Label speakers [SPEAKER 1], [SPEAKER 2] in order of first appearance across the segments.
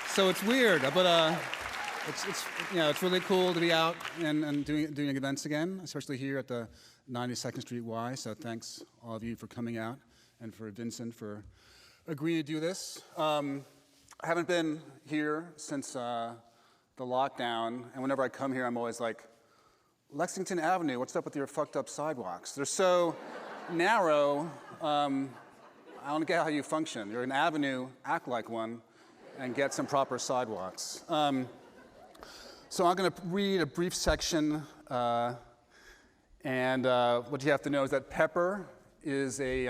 [SPEAKER 1] So it's weird, but it's really cool to be out and doing events again, especially here at the 92nd Street Y. So thanks all of you for coming out, and for Vinson for agreeing to do this. I haven't been here since the lockdown, and whenever I come here, I'm always like, Lexington Avenue, what's up with your fucked up sidewalks? They're so narrow. I don't get how you function. You're an avenue, act like one, and get some proper sidewalks. So I'm going to read a brief section, and what you have to know is that Pepper is a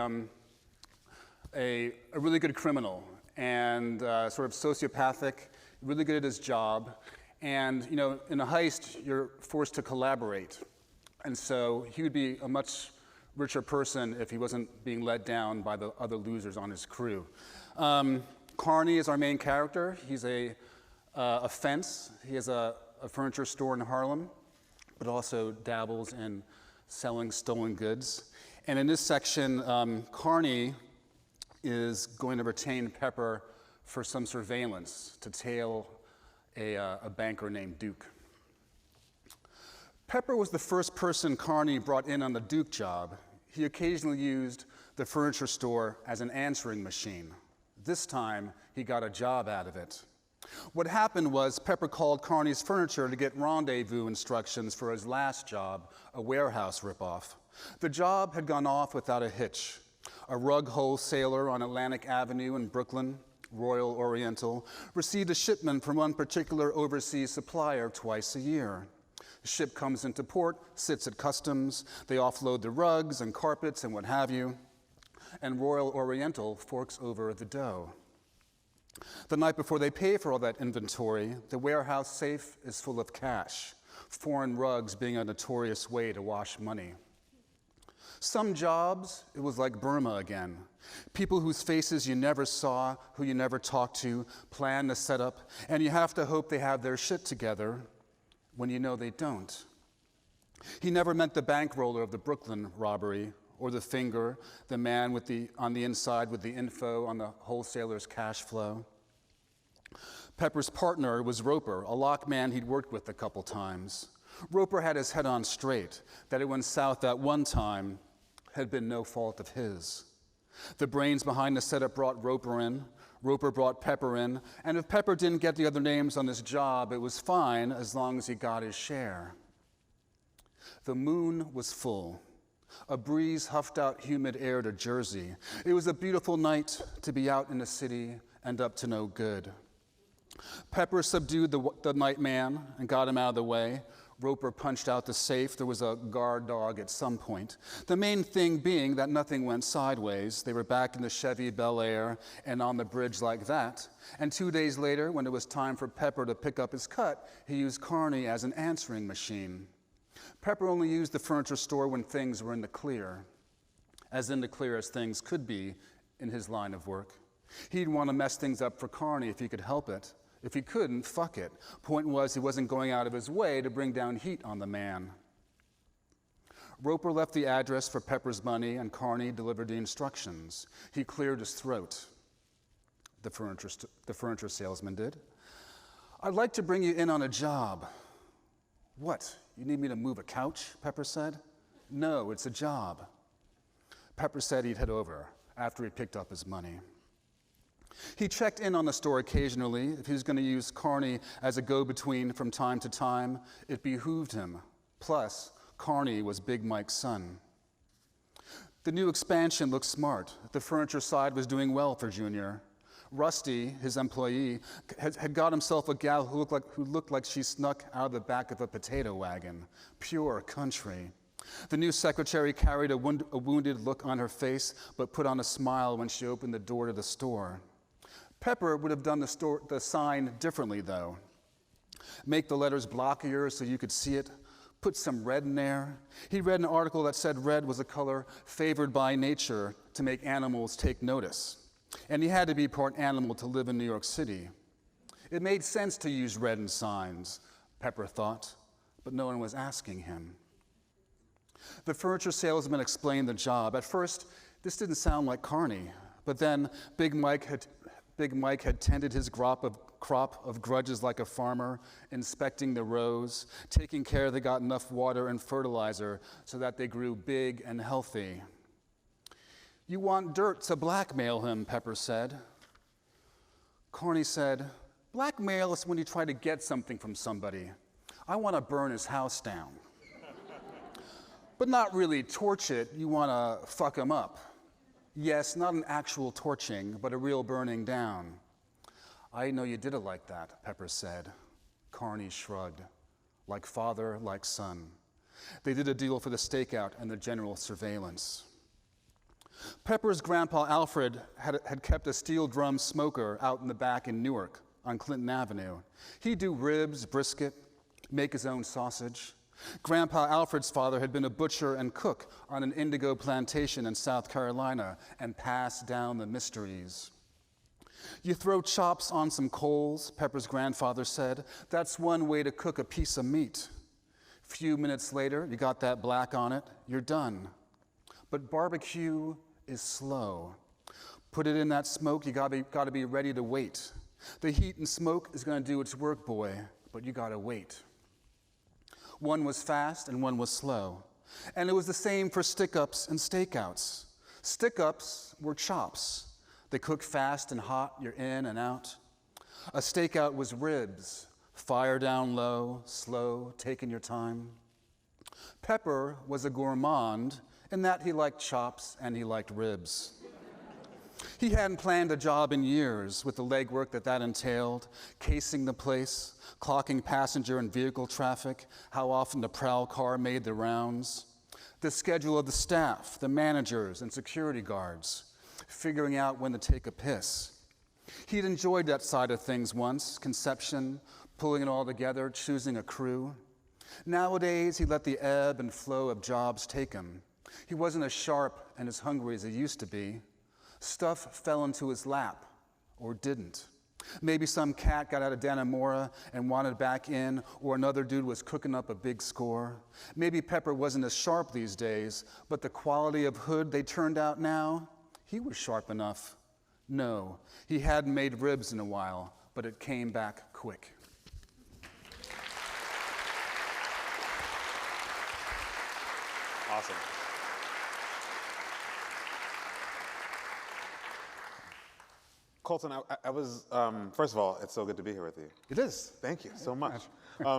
[SPEAKER 1] really good criminal and sort of sociopathic, really good at his job. And in a heist, you're forced to collaborate. And so he would be a much richer person if he wasn't being let down by the other losers on his crew. Carney is our main character. He's a fence. He has a furniture store in Harlem, but also dabbles in selling stolen goods. And in this section, Carney is going to retain Pepper for some surveillance to tail a banker named Duke. Pepper was the first person Carney brought in on the Duke job. He occasionally used the furniture store as an answering machine. This time, he got a job out of it. What happened was Pepper called Carney's Furniture to get rendezvous instructions for his last job, a warehouse ripoff. The job had gone off without a hitch. A rug wholesaler on Atlantic Avenue in Brooklyn, Royal Oriental, received a shipment from one particular overseas supplier twice a year. The ship comes into port, sits at customs, they offload the rugs and carpets and what have you, and Royal Oriental forks over the dough. The night before they pay for all that inventory, the warehouse safe is full of cash, foreign rugs being a notorious way to wash money. Some jobs, it was like Burma again. People whose faces you never saw, who you never talked to, plan the setup, and you have to hope they have their shit together when you know they don't. He never met the bankroller of the Brooklyn robbery, or the finger, the man on the inside with the info on the wholesaler's cash flow. Pepper's partner was Roper, a lockman he'd worked with a couple times. Roper had his head on straight, that it went south that one time had been no fault of his. The brains behind the setup brought Roper in, Roper brought Pepper in, and if Pepper didn't get the other names on this job, it was fine as long as he got his share. The moon was full. A breeze huffed out humid air to Jersey. It was a beautiful night to be out in the city and up to no good. Pepper subdued the night man and got him out of the way. Roper punched out the safe. There was a guard dog at some point. The main thing being that nothing went sideways. They were back in the Chevy Bel Air and on the bridge like that. And 2 days later, when it was time for Pepper to pick up his cut, he used Carney as an answering machine. Pepper only used the furniture store when things were in the clear, as in the clear as things could be in his line of work. He'd want to mess things up for Carney if he could help it. If he couldn't, fuck it. Point was, he wasn't going out of his way to bring down heat on the man. Roper left the address for Pepper's money, and Carney delivered the instructions. He cleared his throat. The furniture salesman did. I'd like to bring you in on a job. What, you need me to move a couch? Pepper said. No, it's a job. Pepper said he'd head over after he picked up his money. He checked in on the store occasionally. If he was going to use Carney as a go-between from time to time, it behooved him. Plus, Carney was Big Mike's son. The new expansion looked smart. The furniture side was doing well for Junior. Rusty, his employee, had got himself a gal who looked like she snuck out of the back of a potato wagon. Pure country. The new secretary carried a wounded look on her face, but put on a smile when she opened the door to the store. Pepper would have done the sign differently, though. Make the letters blockier so you could see it. Put some red in there. He read an article that said red was a color favored by nature to make animals take notice. And he had to be part animal to live in New York City. It made sense to use red in signs, Pepper thought, but no one was asking him. The furniture salesman explained the job. At first, this didn't sound like Carney, but then Big Mike Big Mike had tended his crop of grudges like a farmer, inspecting the rows, taking care they got enough water and fertilizer so that they grew big and healthy. You want dirt to blackmail him, Pepper said. Carney said, blackmail is when you try to get something from somebody. I want to burn his house down. But not really torch it, you want to fuck him up. Yes, not an actual torching, but a real burning down. I know you did it like that, Pepper said. Carney shrugged. Like father, like son. They did a deal for the stakeout and the general surveillance. Pepper's grandpa Alfred had kept a steel drum smoker out in the back in Newark on Clinton Avenue. He'd do ribs, brisket, make his own sausage. Grandpa Alfred's father had been a butcher and cook on an indigo plantation in South Carolina and passed down the mysteries. You throw chops on some coals, Pepper's grandfather said. That's one way to cook a piece of meat. A few minutes later, you got that black on it, you're done. But barbecue is slow. Put it in that smoke, you gotta be ready to wait. The heat and smoke is gonna do its work, boy, but you gotta wait. One was fast and one was slow. And it was the same for stick-ups and stakeouts. Stick-ups were chops. They cook fast and hot, you're in and out. A stakeout was ribs, fire down low, slow, taking your time. Pepper was a gourmand in that he liked chops and he liked ribs. He hadn't planned a job in years with the legwork that entailed, casing the place, clocking passenger and vehicle traffic, how often the prowl car made the rounds, the schedule of the staff, the managers and security guards, figuring out when to take a piss. He'd enjoyed that side of things once, conception, pulling it all together, choosing a crew. Nowadays, he let the ebb and flow of jobs take him. He wasn't as sharp and as hungry as he used to be. Stuff fell into his lap, or didn't. Maybe some cat got out of Dannemora and wanted back in, or another dude was cooking up a big score. Maybe Pepper wasn't as sharp these days, but the quality of hood they turned out now, he was sharp enough. No, he hadn't made ribs in a while, but it came back quick.
[SPEAKER 2] Awesome. Colson, I was, first of all, it's so good to be here with you.
[SPEAKER 1] It is.
[SPEAKER 2] Thank you so much. I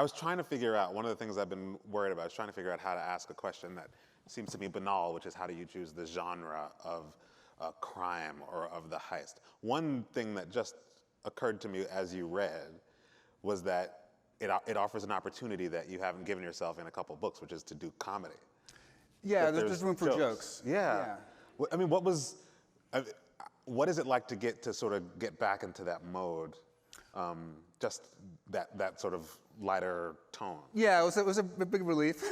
[SPEAKER 2] was trying to figure out, one of the things I've been worried about is trying to figure out how to ask a question that seems to me banal, which is how do you choose the genre of crime or of the heist? One thing that just occurred to me as you read was that it offers an opportunity that you haven't given yourself in a couple books, which is to do comedy.
[SPEAKER 1] Yeah, there's room for jokes.
[SPEAKER 2] Yeah. I mean, what is it like to get back into that mode? Just that sort of lighter tone.
[SPEAKER 1] Yeah, it was a big relief.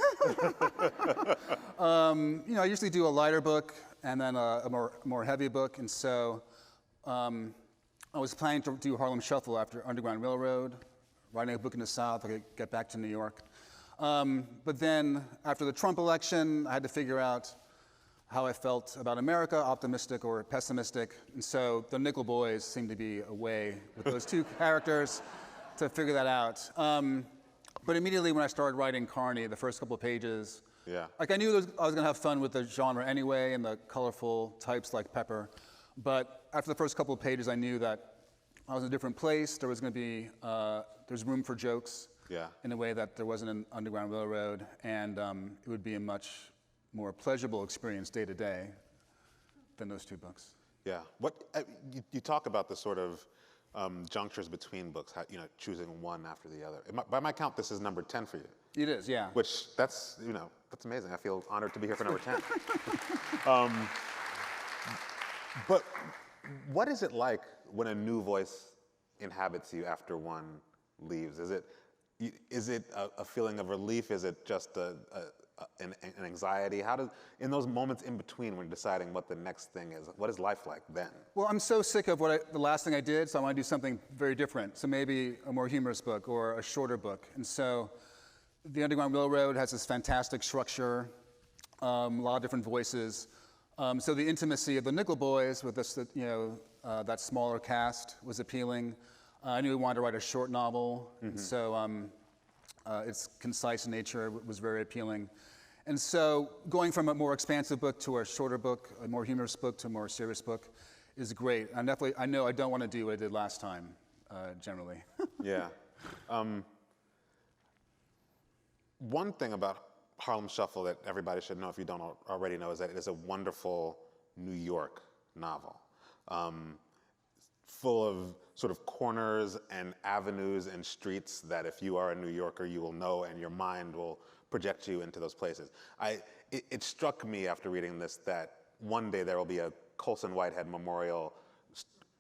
[SPEAKER 1] I usually do a lighter book and then a more heavy book, and so I was planning to do Harlem Shuffle after Underground Railroad, writing a book in the South. I could get back to New York. But then after the Trump election, I had to figure out how I felt about America, optimistic or pessimistic. And so the Nickel Boys seemed to be a way with those two characters to figure that out. But immediately when I started writing Carney, the first couple of pages, like I knew I was gonna have fun with the genre anyway and the colorful types like Pepper. But after the first couple of pages, I knew that I was in a different place. There was gonna be, there's room for jokes. In a way that there wasn't an Underground Railroad, and it would be a much more pleasurable experience day to day than those two books.
[SPEAKER 2] Yeah. You talk about the sort of junctures between books, choosing one after the other. By my count, this is number 10 for you.
[SPEAKER 1] It is, yeah.
[SPEAKER 2] Which that's amazing. I feel honored to be here for number 10. But what is it like when a new voice inhabits you after one leaves? Is it a feeling of relief? Is it just an anxiety? In those moments in between when you're deciding what the next thing is, what is life like then?
[SPEAKER 1] Well, I'm so sick of the last thing I did, so I want to do something very different. So maybe a more humorous book or a shorter book. And so the Underground Railroad has this fantastic structure. a lot of different voices. So the intimacy of the Nickel Boys with this, that smaller cast was appealing. I knew we wanted to write a short novel, and so its concise nature was very appealing. And so going from a more expansive book to a shorter book, a more humorous book to a more serious book is great. I know I don't want to do what I did last time, generally.
[SPEAKER 2] Yeah. One thing about Harlem Shuffle that everybody should know if you don't already know is that it is a wonderful New York novel, full of sort of corners and avenues and streets that if you are a New Yorker, you will know and your mind will project you into those places. It struck me after reading this that one day there will be a Colson Whitehead Memorial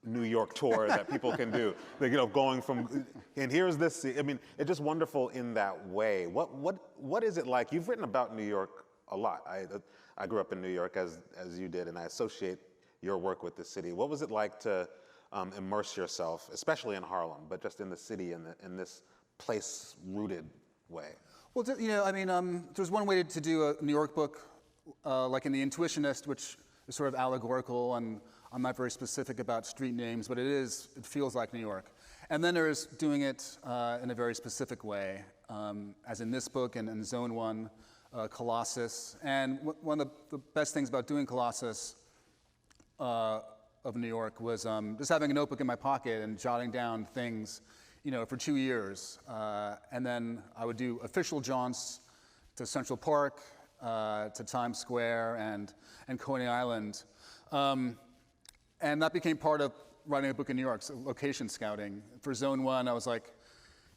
[SPEAKER 2] New York tour that people can do. Like, going from, and here's this. I mean, it's just wonderful in that way. What is it like? You've written about New York a lot. I grew up in New York as you did, and I associate your work with the city. What was it like to immerse yourself, especially in Harlem, but just in the city in this place-rooted way?
[SPEAKER 1] Well, there's one way to do a New York book, like in The Intuitionist, which is sort of allegorical, and I'm not very specific about street names, but it feels like New York. And then there's doing it in a very specific way, as in this book and in Zone 1, Colossus. And one of the best things about doing Colossus of New York was just having a notebook in my pocket and jotting down things, for 2 years. And then I would do official jaunts to Central Park, to Times Square, and Coney Island. And that became part of writing a book in New York, so location scouting. For Zone 1, I was like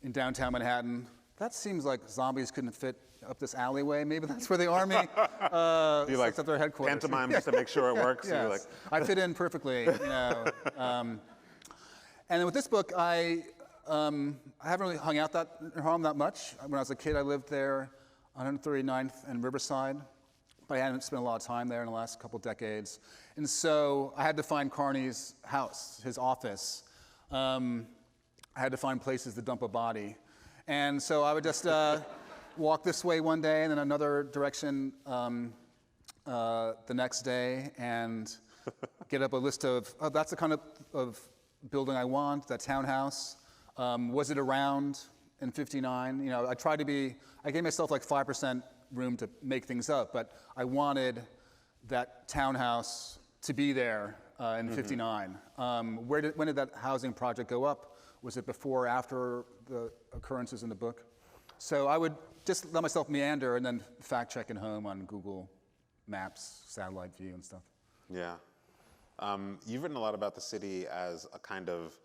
[SPEAKER 1] in downtown Manhattan. That seems like zombies couldn't fit up this alleyway. Maybe that's where the army sets up their headquarters.
[SPEAKER 2] Pantomime just to make sure it works?
[SPEAKER 1] Yes. I fit in perfectly. And then with this book, I haven't really hung out in Harlem that much. When I was a kid, I lived there on 139th and Riverside, but I hadn't spent a lot of time there in the last couple decades. And so I had to find Carney's house, his office. I had to find places to dump a body. And so I would just walk this way one day and then another direction the next day and get up a list of, that's the kind of building I want, that townhouse. Was it around in 59? I gave myself like 5% room to make things up, but I wanted that townhouse to be there in 59. When did that housing project go up? Was it before or after the occurrences in the book? So I would just let myself meander and then fact check at home on Google Maps, satellite view and stuff.
[SPEAKER 2] Yeah. You've written a lot about the city as a kind of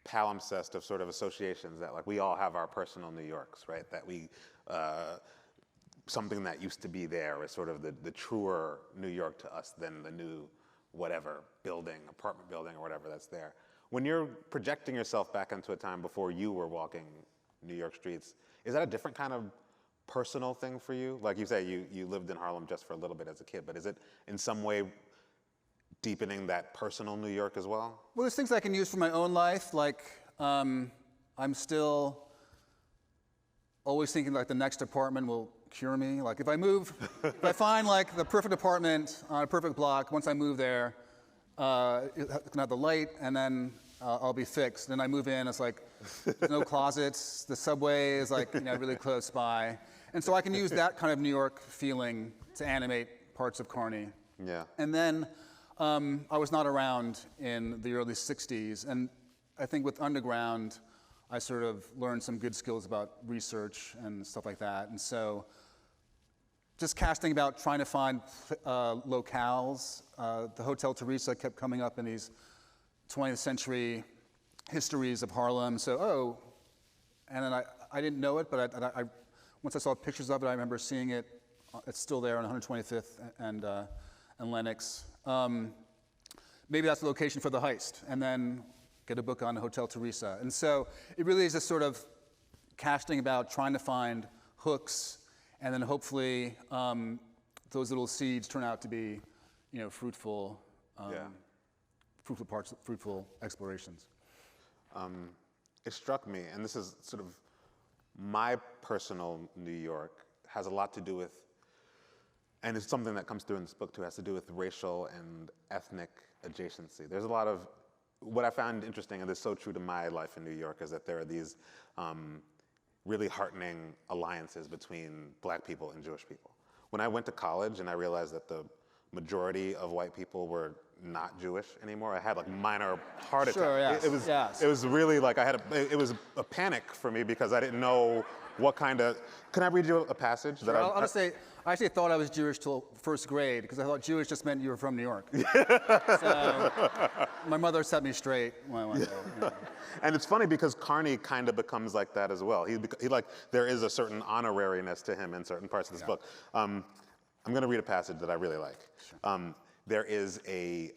[SPEAKER 2] palimpsest of sort of associations that, like, we all have our personal New Yorks, right? That we, something that used to be there is sort of the truer New York to us than the new whatever building, apartment building or whatever that's there. When you're projecting yourself back into a time before you were walking New York streets, is that a different kind of personal thing for you? Like you say, you lived in Harlem just for a little bit as a kid, but is it in some way deepening that personal New York as well? Well,
[SPEAKER 1] there's things I can use for my own life, like I'm still always thinking like the next apartment will cure me. Like if I find like the perfect apartment on a perfect block, once I move there, it's gonna have the light and then I'll be fixed. Then I move in, it's like there's no closets, the subway is like really close by. And so I can use that kind of New York feeling to animate parts of Carney.
[SPEAKER 2] Yeah.
[SPEAKER 1] And then I was not around in the early 60s, and I think with Underground, I sort of learned some good skills about research and stuff like that. And so just casting about trying to find locales. The Hotel Teresa kept coming up in these 20th century histories of Harlem. So, and then I didn't know it, but I once I saw pictures of it, I remember seeing it. It's still there on 125th and Lenox. Maybe that's the location for the heist, and then get a book on Hotel Teresa. And so it really is a sort of casting about trying to find hooks, and then hopefully those little seeds turn out to be, fruitful, fruitful explorations.
[SPEAKER 2] It struck me, and this is sort of my personal New York, has a lot to do with And it's something that comes through in this book too, has to do with racial and ethnic adjacency. There's a lot of, what I found interesting, and this is so true to my life in New York, is that there are these really heartening alliances between black people and Jewish people. When I went to college and I realized that the majority of white people were not Jewish anymore, I had like minor heart attacks.
[SPEAKER 1] Sure, yes.
[SPEAKER 2] It was really like, it was a panic for me because I didn't know what kind of, can I read you a passage? That
[SPEAKER 1] I'll just say, I actually thought I was Jewish till first grade because I thought Jewish just meant you were from New York. So my mother set me straight when I went there. Yeah.
[SPEAKER 2] And it's funny because Carney kind of becomes like that as well. He like, there is a certain honorariness to him in certain parts of this book. I'm going to read a passage that I really like. Sure. There is a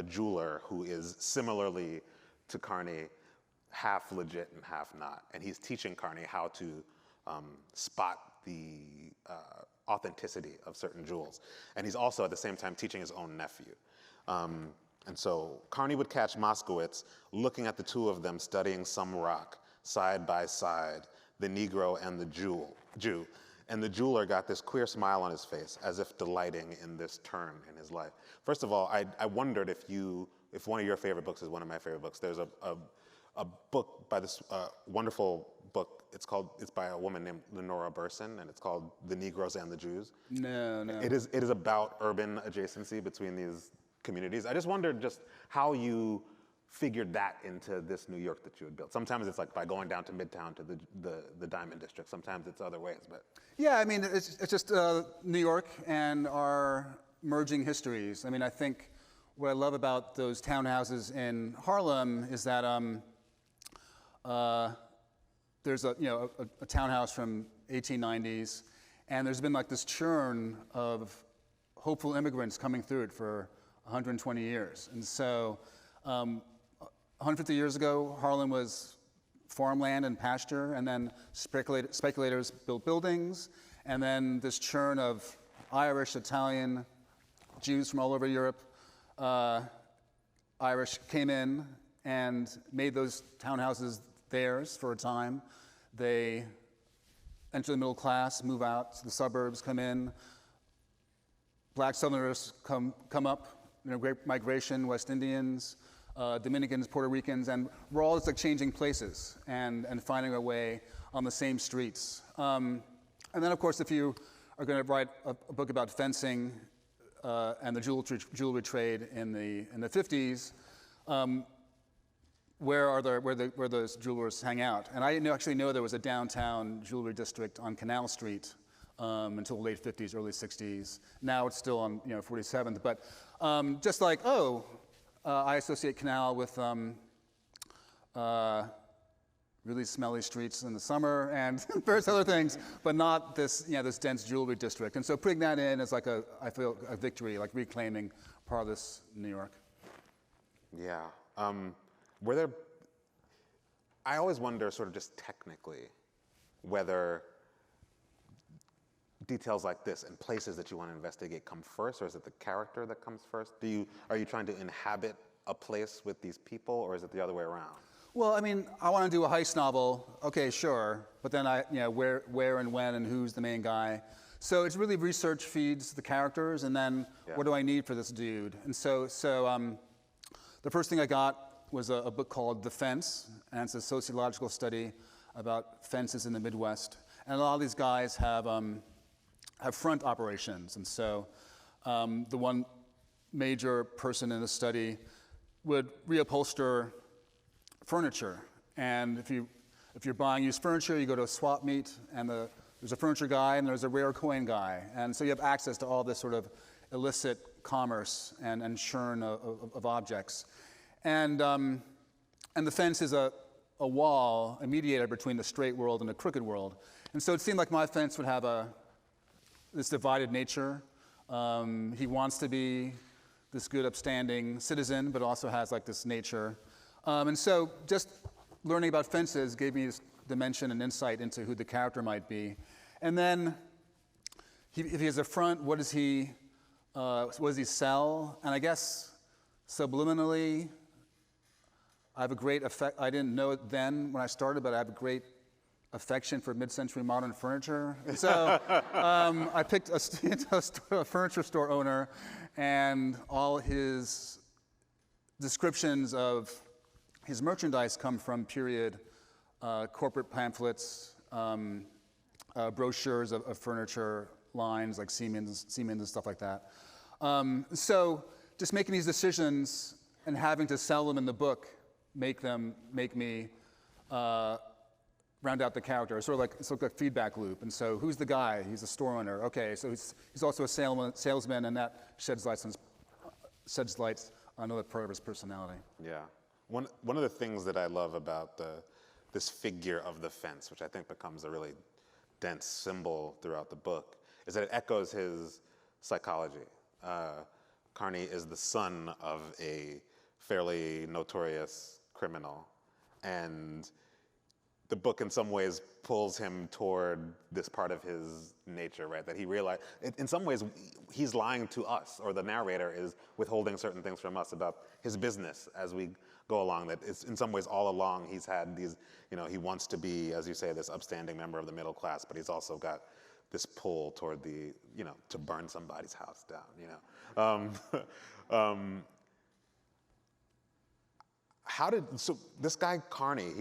[SPEAKER 2] jeweler who is similarly to Carney, half legit and half not. And he's teaching Carney how to spot the authenticity of certain jewels. And he's also at the same time teaching his own nephew. And so Carney would catch Moskowitz looking at the two of them studying some rock, side by side, the Negro and the Jew. And the jeweler got this queer smile on his face, as if delighting in this turn in his life. First of all, I wondered if one of your favorite books is one of my favorite books. There's a book by this wonderful book. It's by a woman named Lenora Burson, and it's called The Negroes and the Jews.
[SPEAKER 1] No.
[SPEAKER 2] It is about urban adjacency between these communities. I just wondered just how you figured that into this New York that you had built. Sometimes it's like by going down to Midtown to the Diamond District. Sometimes it's other ways, but.
[SPEAKER 1] Yeah, I mean, it's just New York and our merging histories. I mean, I think what I love about those townhouses in Harlem is that there's a townhouse from 1890s, and there's been like this churn of hopeful immigrants coming through it for 120 years. And so 150 years ago, Harlem was farmland and pasture, and then speculators built buildings, and then this churn of Irish, Italian, Jews from all over Europe, Irish came in and made those townhouses theirs for a time. They enter the middle class, move out to the suburbs, come in. Black Southerners come up, great migration, West Indians, Dominicans, Puerto Ricans, and we're all just like changing places and finding our way on the same streets. And then, of course, if you are going to write a book about fencing and the jewelry trade in the 50s, where those jewelers hang out? And I didn't actually know there was a downtown jewelry district on Canal Street until the late 50s, early 60s. Now it's still on 47th, but just like, I associate Canal with really smelly streets in the summer and various other things, but not this, this dense jewelry district. And so putting that in is like I feel a victory, like reclaiming part of this New York.
[SPEAKER 2] Yeah. I always wonder, sort of just technically, whether details like this and places that you want to investigate come first, or is it the character that comes first? Are you trying to inhabit a place with these people, or is it the other way around?
[SPEAKER 1] Well, I mean, I want to do a heist novel. Okay, sure, but then where and when and who's the main guy? So it's really research feeds the characters, and then what do I need for this dude? And so the first thing I got was a book called The Fence, and it's a sociological study about fences in the Midwest. And a lot of these guys have front operations, and so the one major person in the study would reupholster furniture. And if you're buying used furniture, you go to a swap meet, and there's a furniture guy and there's a rare coin guy, and so you have access to all this sort of illicit commerce and churn of objects. And the fence is a wall, a mediator between the straight world and the crooked world. And so it seemed like my fence would have this divided nature. He wants to be this good, upstanding citizen, but also has like this nature. And so just learning about fences gave me this dimension and insight into who the character might be. And then if he has a front, what does he sell? And I guess subliminally, I have a great effect. I didn't know it then when I started, but I have a great affection for mid-century modern furniture. And so I picked a furniture store owner, and all his descriptions of his merchandise come from period corporate pamphlets, brochures of furniture lines like Siemens and stuff like that. So just making these decisions and having to sell them in the book make me round out the character. It's sort of like a feedback loop. And so who's the guy? He's a store owner. Okay, so he's also a salesman, and that sheds light on another part of his personality.
[SPEAKER 2] Yeah. One of the things that I love about this figure of the fence, which I think becomes a really dense symbol throughout the book, is that it echoes his psychology. Carney is the son of a fairly notorious criminal, and the book in some ways pulls him toward this part of his nature, right? That he realized, in some ways, he's lying to us, or the narrator is withholding certain things from us about his business as we go along. That it's, in some ways, all along, he's had these, he wants to be, as you say, this upstanding member of the middle class, but he's also got this pull toward the, to burn somebody's house down, so this guy Carney,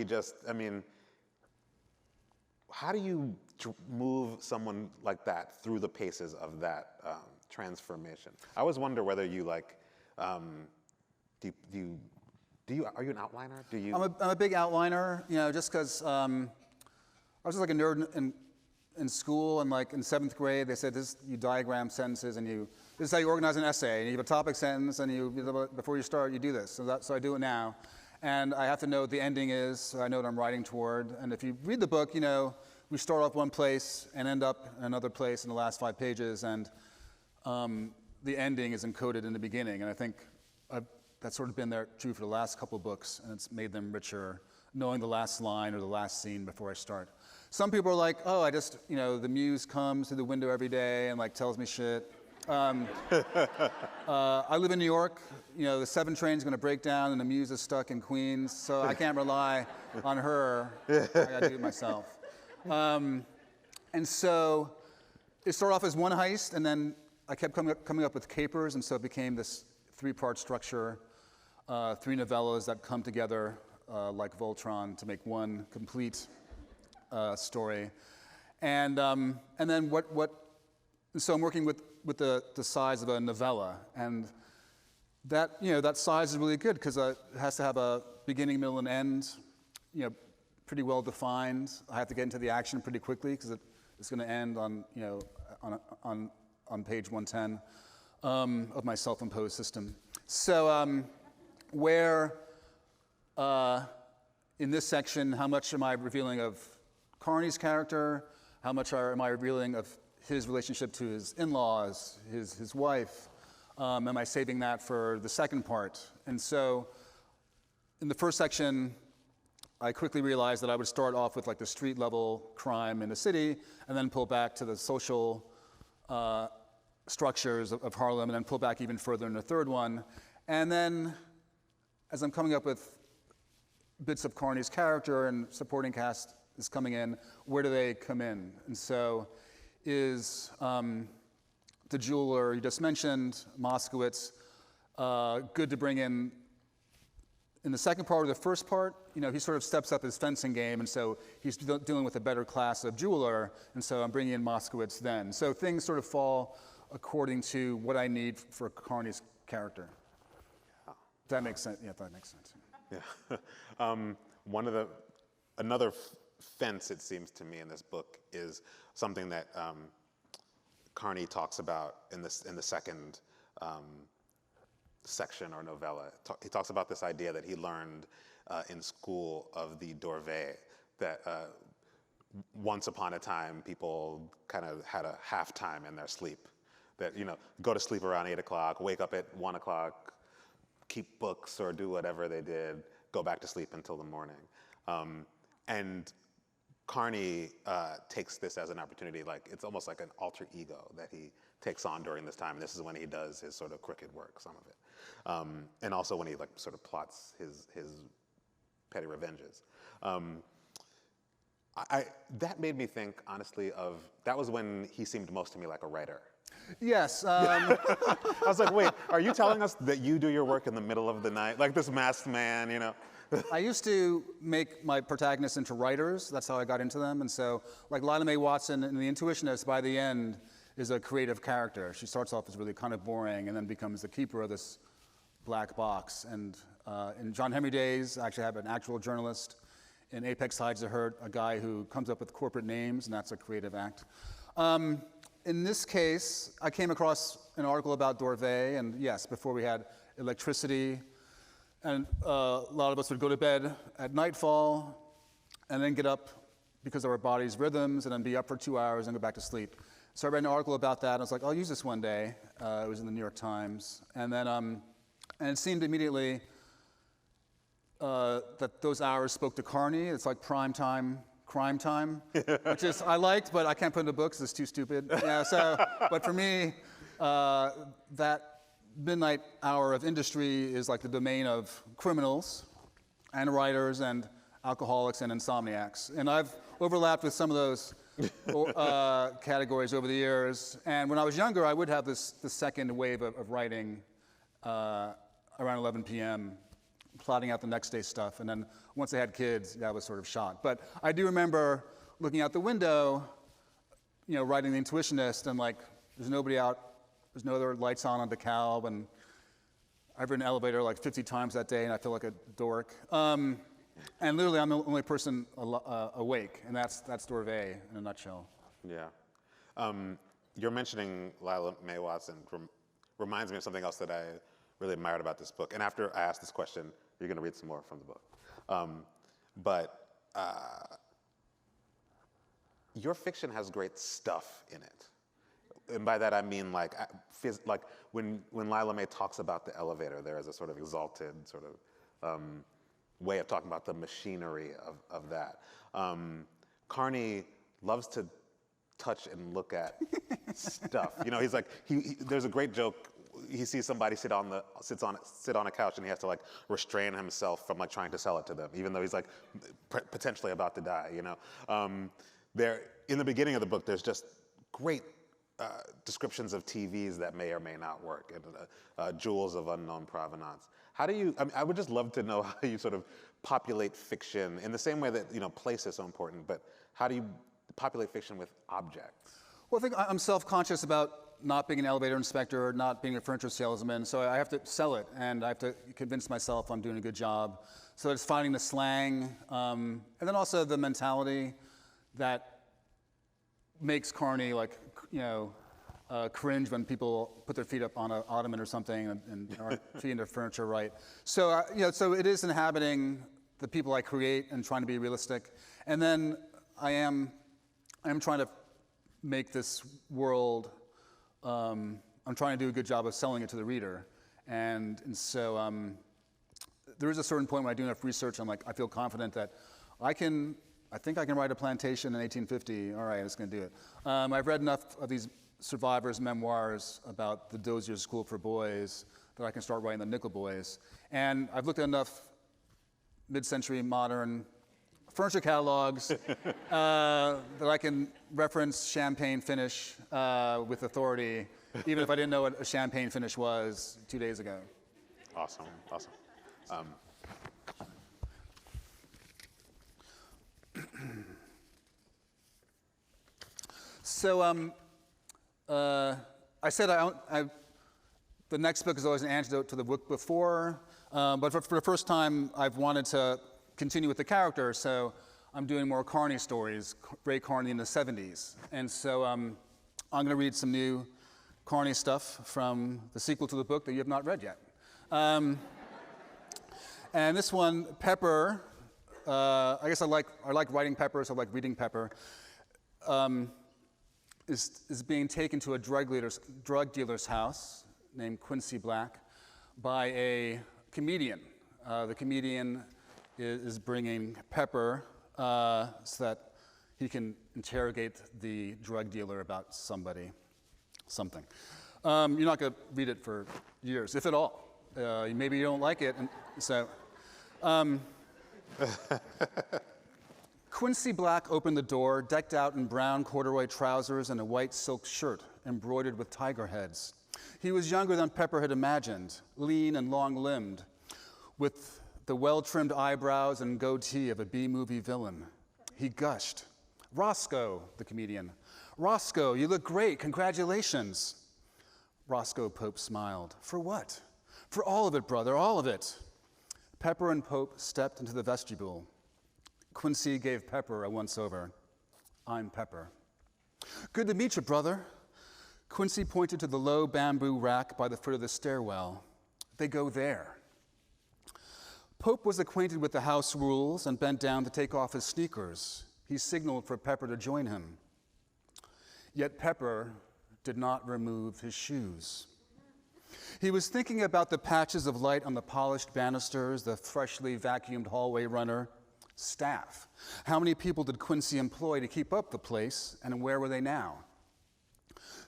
[SPEAKER 2] how do you move someone like that through the paces of that transformation? I always wonder whether you are you an outliner?
[SPEAKER 1] I'm a big outliner, just because I was just like a nerd in school, and like in 7th grade, they said you diagram sentences, and this is how you organize an essay, and you have a topic sentence, and before you start, you do this. So I do it now. And I have to know what the ending is, so I know what I'm writing toward. And if you read the book, we start off one place and end up in another place in the last 5 pages, and the ending is encoded in the beginning. And I think that's sort of been true for the last couple of books, and it's made them richer, knowing the last line or the last scene before I start. Some people are like, oh, I just, the muse comes through the window every day and tells me shit. I live in New York. The 7 train's going to break down, and the muse is stuck in Queens, so I can't rely on her. I got to do it myself. And so it started off as one heist, and then I kept coming up with capers, and so it became this 3-part structure, 3 novellas that come together like Voltron to make one complete story. And then so I'm working with the size of a novella, and that that size is really good because it has to have a beginning, middle, and end, pretty well defined. I have to get into the action pretty quickly because it's going to end on page 110 of my self-imposed system. So where in this section, how much am I revealing of Carney's character? How much am I revealing of his relationship to his in-laws, his wife? Am I saving that for the second part? And so in the first section, I quickly realized that I would start off with the street level crime in the city, and then pull back to the social structures of Harlem, and then pull back even further in the third one. And then as I'm coming up with bits of Carney's character and supporting cast is coming in, where do they come in? And so is the jeweler you just mentioned, Moskowitz, good to bring in the second part or the first part? He sort of steps up his fencing game, and so he's dealing with a better class of jeweler, and so I'm bringing in Moskowitz then. So things sort of fall according to what I need for Carney's character. Does that make sense? Yeah, that makes sense.
[SPEAKER 2] Yeah. Another fence, it seems to me, in this book is something that Carney talks about in the second section or novella. He talks about this idea that he learned in school of the Dorvée, that once upon a time people kind of had a halftime in their sleep. That go to sleep around 8 o'clock, wake up at 1 o'clock, keep books or do whatever they did, go back to sleep until the morning. And Carney takes this as an opportunity, it's almost like an alter ego that he takes on during this time. And this is when he does his sort of crooked work, some of it. And also when he sort of plots his petty revenges. That made me think, honestly, that was when he seemed most to me like a writer.
[SPEAKER 1] Yes.
[SPEAKER 2] I was like, wait, are you telling us that you do your work in the middle of the night? Like this masked man, you know?
[SPEAKER 1] I used to make my protagonists into writers. That's how I got into them. And so, like Lila Mae Watson in The Intuitionist, by the end, is a creative character. She starts off as really kind of boring and then becomes the keeper of this black box. And in John Henry days, I actually have an actual journalist. In Apex Hides the Hurt, a guy who comes up with corporate names, and that's a creative act. In this case, I came across an article about Dorvey, and yes, before we had electricity, and a lot of us would go to bed at nightfall, and then get up because of our body's rhythms, and then be up for 2 hours and go back to sleep. So I read an article about that, and I was like, I'll use this one day. It was in the New York Times. And then, and it seemed immediately that those hours spoke to Carney. It's like prime time, crime time, which is, I liked, but I can't put into books, it's too stupid. Yeah, so, but for me, that midnight hour of industry is like the domain of criminals and writers and alcoholics and insomniacs. And I've overlapped with some of those categories over the years. And when I was younger, I would have the second wave of writing around 11 p.m., plotting out the next day's stuff. And then once I had kids, that was sort of shot. But I do remember looking out the window, you know, writing The Intuitionist, and like, there's nobody out, there's no other lights on DeKalb, and I've ridden an elevator like 50 times that day, and I feel like a dork. And literally, I'm the only person awake, and that's Dorvey in a nutshell.
[SPEAKER 2] Yeah. You're mentioning Lila Mae Watson reminds me of something else that I really admired about this book. And after I ask this question, you're going to read some more from the book. But your fiction has great stuff in it. And by that I mean like when Lila Mae talks about the elevator, there is a sort of exalted sort of way of talking about the machinery of that. Carney loves to touch and look at stuff. You know, he's like, there's a great joke. He sees somebody sit on a couch, and he has to like restrain himself from like trying to sell it to them, even though he's like potentially about to die. You know, there in the beginning of the book, there's just great descriptions of TVs that may or may not work, and jewels of unknown provenance. How do you? I mean, I would just love to know how you sort of populate fiction in the same way that, you know, place is so important. But how do you populate fiction with objects?
[SPEAKER 1] Well, I think I'm self-conscious about not being an elevator inspector, not being a furniture salesman, so I have to sell it, and I have to convince myself I'm doing a good job. So it's finding the slang, and then also the mentality that makes Carney, like, you know, cringe when people put their feet up on an ottoman or something and aren't treating their furniture right. So, you know, so it is inhabiting the people I create and trying to be realistic. And then I am trying to make this world, I'm trying to do a good job of selling it to the reader. And so there is a certain point when I do enough research, I'm like, I feel confident that I think I can write a plantation in 1850. All right, it's going to do it. I've read enough of these survivors' memoirs about the Dozier School for Boys that I can start writing the Nickel Boys. And I've looked at enough mid-century modern furniture catalogs that I can reference champagne finish with authority, even if I didn't know what a champagne finish was 2 days ago.
[SPEAKER 2] Awesome, awesome.
[SPEAKER 1] So I said the next book is always an antidote to the book before, but for the first time I've wanted to continue with the character, so I'm doing more Carney stories, Ray Carney in the 70s. And so I'm going to read some new Carney stuff from the sequel to the book that you have not read yet. And this one, Pepper, I guess I like writing Pepper, so I like reading Pepper, is being taken to a drug dealer's house named Quincy Black by a comedian. The comedian is bringing Pepper so that he can interrogate the drug dealer about something. You're not going to read it for years, if at all. Maybe you don't like it. And so, Quincy Black opened the door, decked out in brown corduroy trousers and a white silk shirt embroidered with tiger heads. He was younger than Pepper had imagined, lean and long-limbed, with the well-trimmed eyebrows and goatee of a B-movie villain. He gushed. "Roscoe," the comedian. "Roscoe, you look great, congratulations." Roscoe Pope smiled. "For what?" "For all of it, brother, all of it." Pepper and Pope stepped into the vestibule. Quincy gave Pepper a once-over. "I'm Pepper." "Good to meet you, brother." Quincy pointed to the low bamboo rack by the foot of the stairwell. "They go there." Pope was acquainted with the house rules and bent down to take off his sneakers. He signaled for Pepper to join him. Yet Pepper did not remove his shoes. He was thinking about the patches of light on the polished banisters, the freshly vacuumed hallway runner. Staff. How many people did Quincy employ to keep up the place, and where were they now?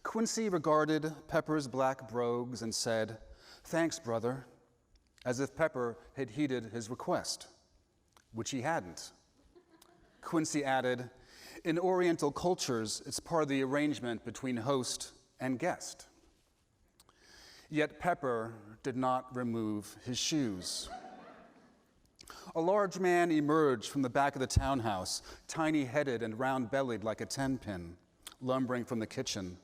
[SPEAKER 1] Quincy regarded Pepper's black brogues and said, "Thanks, brother," as if Pepper had heeded his request, which he hadn't. Quincy added, "In Oriental cultures, it's part of the arrangement between host and guest." Yet Pepper did not remove his shoes. A large man emerged from the back of the townhouse, tiny-headed and round-bellied like a 10-pin, lumbering from the kitchen.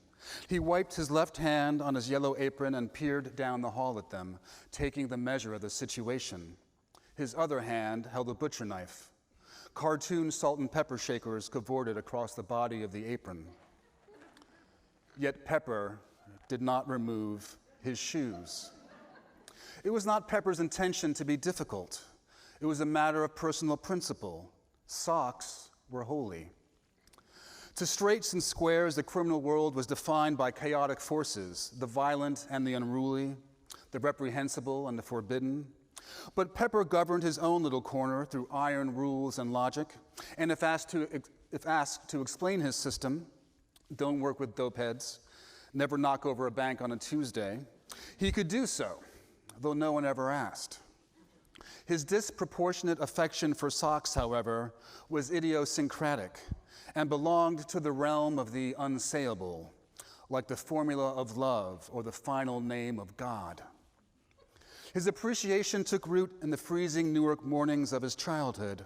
[SPEAKER 1] He wiped his left hand on his yellow apron and peered down the hall at them, taking the measure of the situation. His other hand held a butcher knife. Cartoon salt and pepper shakers cavorted across the body of the apron. Yet Pepper did not remove his shoes. It was not Pepper's intention to be difficult. It was a matter of personal principle. Socks were holy. To straights and squares, the criminal world was defined by chaotic forces, the violent and the unruly, the reprehensible and the forbidden. But Pepper governed his own little corner through iron rules and logic, and if asked to explain his system, don't work with dopeheads, never knock over a bank on a Tuesday, he could do so, though no one ever asked. His disproportionate affection for socks, however, was idiosyncratic and belonged to the realm of the unsayable, like the formula of love or the final name of God. His appreciation took root in the freezing Newark mornings of his childhood.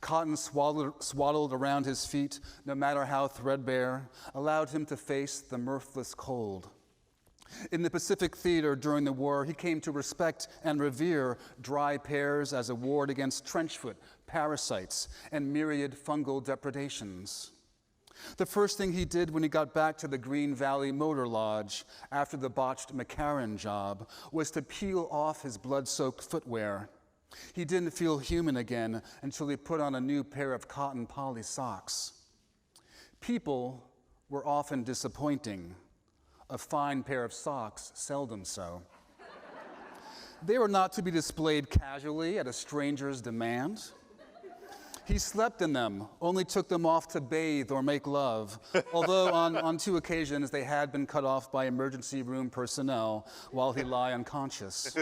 [SPEAKER 1] Cotton swaddled around his feet, no matter how threadbare, allowed him to face the mirthless cold. In the Pacific Theater during the war, he came to respect and revere dry pears as a ward against trenchfoot, parasites, and myriad fungal depredations. The first thing he did when he got back to the Green Valley Motor Lodge after the botched McCarran job was to peel off his blood-soaked footwear. He didn't feel human again until he put on a new pair of cotton poly socks. People were often disappointing. A fine pair of socks, seldom so. They were not to be displayed casually at a stranger's demand. He slept in them, only took them off to bathe or make love, although on 2 occasions they had been cut off by emergency room personnel while he lay unconscious.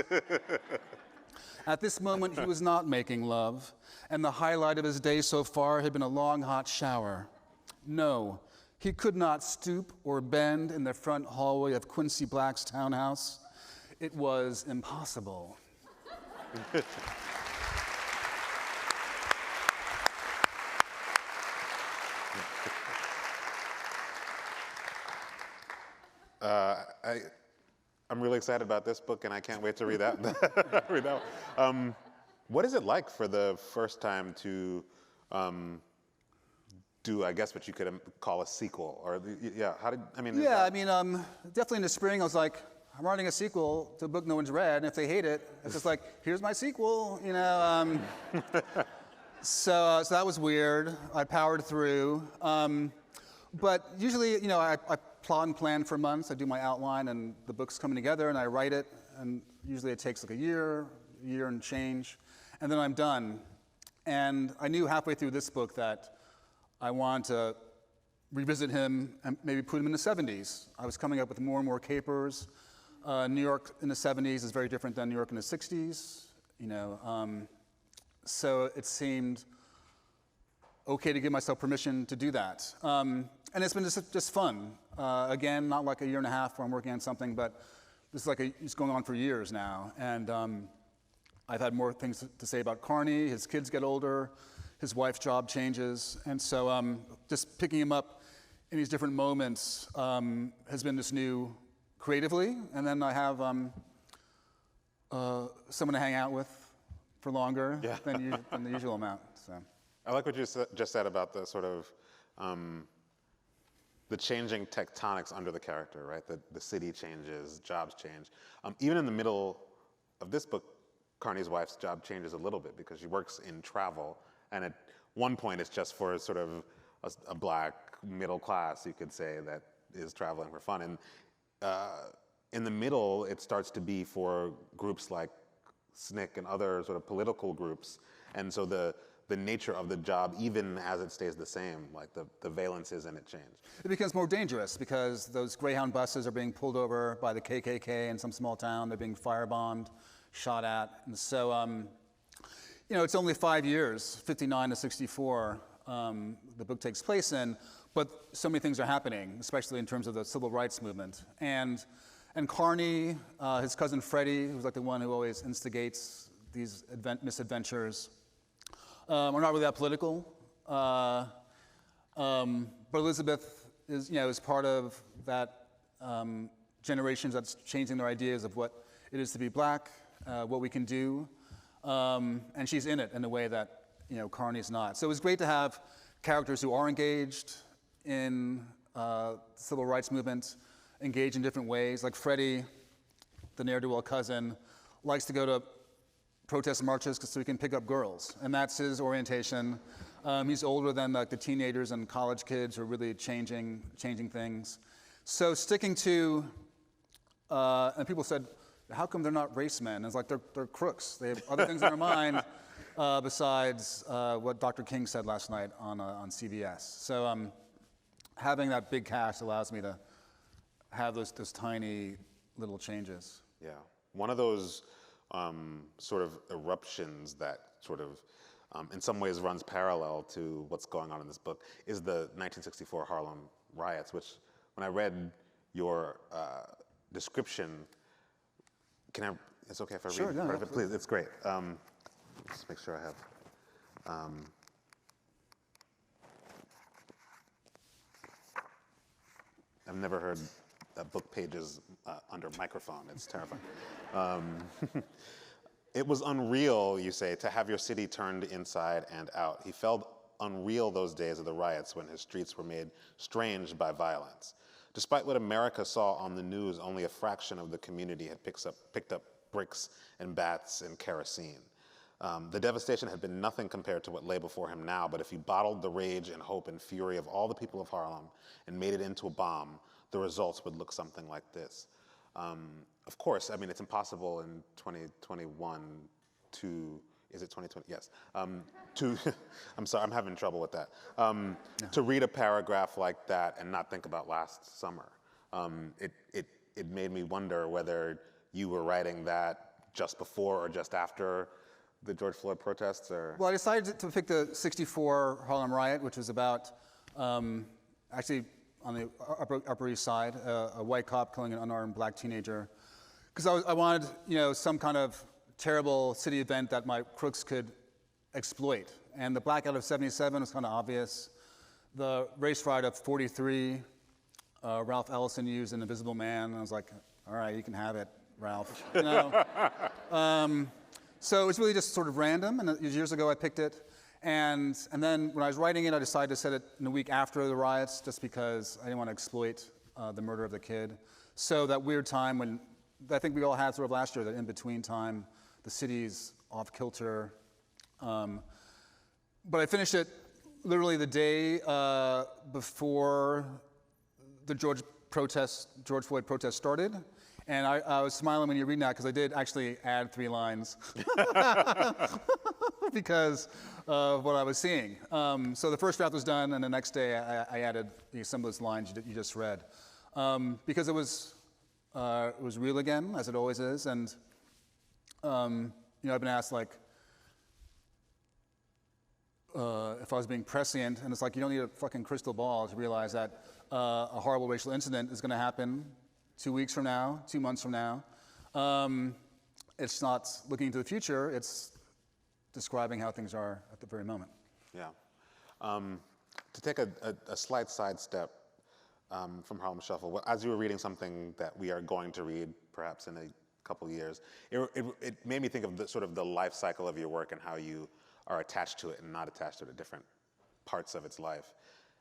[SPEAKER 1] At this moment, he was not making love, and the highlight of his day so far had been a long, hot shower. No, he could not stoop or bend in the front hallway of Quincy Black's townhouse. It was impossible.
[SPEAKER 2] I'm really excited about this book, and I can't wait to read that. read that one. What is it like for the first time to do, I guess, what you could call a sequel? Or
[SPEAKER 1] definitely in the spring, I was like, I'm writing a sequel to a book no one's read, and if they hate it, it's just like, here's my sequel, So that was weird. I powered through. But usually, I plot and plan for months. I do my outline, and the book's coming together, and I write it, and usually it takes like a year and change, and then I'm done. And I knew halfway through this book that I wanted to revisit him and maybe put him in the 70s. I was coming up with more and more capers. New York in the 70s is very different than New York in the 60s, So it seemed okay to give myself permission to do that. And it's been just fun. Again, not like a year and a half where I'm working on something, but this is like it's going on for years now. And I've had more things to say about Carney. His kids get older, his wife's job changes, and so just picking him up in these different moments has been just new creatively. And then I have someone to hang out with for longer than the usual amount. So.
[SPEAKER 2] I like what you just said about the sort of the changing tectonics under the character, right? The city changes, jobs change. Even in the middle of this book, Carney's wife's job changes a little bit because she works in travel, and at one point it's just for sort of a black middle class, you could say, that is traveling for fun. And in the middle, it starts to be for groups like SNCC and other sort of political groups, and so the nature of the job, even as it stays the same, like the valences in it change.
[SPEAKER 1] It becomes more dangerous because those Greyhound buses are being pulled over by the KKK in some small town. They're being firebombed, shot at. And so, it's only 5 years, 59 to 64, the book takes place in, but so many things are happening, especially in terms of the civil rights movement. And Carney, his cousin Freddie, who's like the one who always instigates these misadventures, are not really that political, but Elizabeth is part of that generation that's changing their ideas of what it is to be black, what we can do, and she's in it in a way that Carney's not. So it was great to have characters who are engaged in the civil rights movement, engaged in different ways. Like Freddie, the ne'er-do-well cousin, likes to go to protest marches so he can pick up girls, and that's his orientation. He's older than the teenagers and college kids who are really changing things. So sticking to, and people said, how come they're not race men? And it's like they're crooks. They have other things in their mind besides what Dr. King said last night on CBS. So having that big cast allows me to have those tiny little changes.
[SPEAKER 2] Yeah, one of those sort of eruptions that sort of, in some ways, runs parallel to what's going on in this book is the 1964 Harlem riots, which, when I read your description, it's okay if I read part of it, please? It's great. Just make sure I have. I've never heard book pages under microphone. It's terrifying. It was unreal, you say, to have your city turned inside and out. He felt unreal those days of the riots when his streets were made strange by violence. Despite what America saw on the news, only a fraction of the community had picked up bricks and bats and kerosene. The devastation had been nothing compared to what lay before him now, but if he bottled the rage and hope and fury of all the people of Harlem and made it into a bomb, the results would look something like this. Of course, I mean, it's impossible in 2021 to, is it 2020? Yes. I'm sorry, I'm having trouble with that. To read a paragraph like that and not think about last summer. It made me wonder whether you were writing that just before or just after the George Floyd protests, or?
[SPEAKER 1] Well, I decided to pick the 64 Harlem riot, which was about, actually on the Upper East Side, a white cop killing an unarmed black teenager. Because I wanted, some kind of terrible city event that my crooks could exploit. And the blackout of 77 was kind of obvious. The race riot of 43, Ralph Ellison used an invisible man, and I was like, all right, you can have it, Ralph. So it's really just sort of random, and years ago I picked it. And then when I was writing it, I decided to set it in a week after the riots, just because I didn't want to exploit the murder of the kid. So that weird time when I think we all had sort of last year, that in-between time, the city's off kilter. But I finished it literally the day before the George Floyd protest started. And I was smiling when you read that, because I did actually add 3 lines because of what I was seeing. So the first draft was done, and the next day I added some of those lines you just read. Because it was real again, as it always is. And I've been asked, like, if I was being prescient, and it's like you don't need a fucking crystal ball to realize that a horrible racial incident is going to happen 2 weeks from now, 2 months from now. It's not looking into the future, it's describing how things are at the very moment.
[SPEAKER 2] Yeah. To take a slight sidestep from Harlem Shuffle, as you were reading something that we are going to read perhaps in a couple years, it made me think of the life cycle of your work and how you are attached to it and not attached to it at different parts of its life.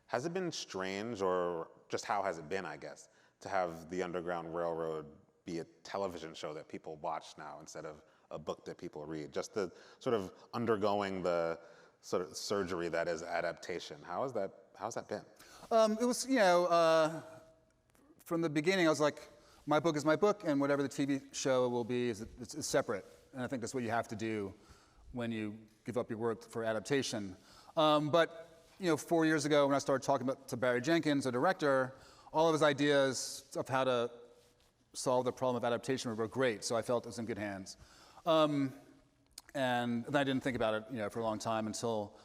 [SPEAKER 2] Has it been strange, or just how has it been, I guess, to have the Underground Railroad be a television show that people watch now instead of a book that people read? Just the sort of undergoing the sort of surgery that is adaptation. How's that been?
[SPEAKER 1] It was, from the beginning, I was like, my book is my book, and whatever the TV show will be is separate. And I think that's what you have to do when you give up your work for adaptation. But 4 years ago, when I started talking to Barry Jenkins, the director, all of his ideas of how to solve the problem of adaptation were great, so I felt it was in good hands. And then I didn't think about it, for a long time until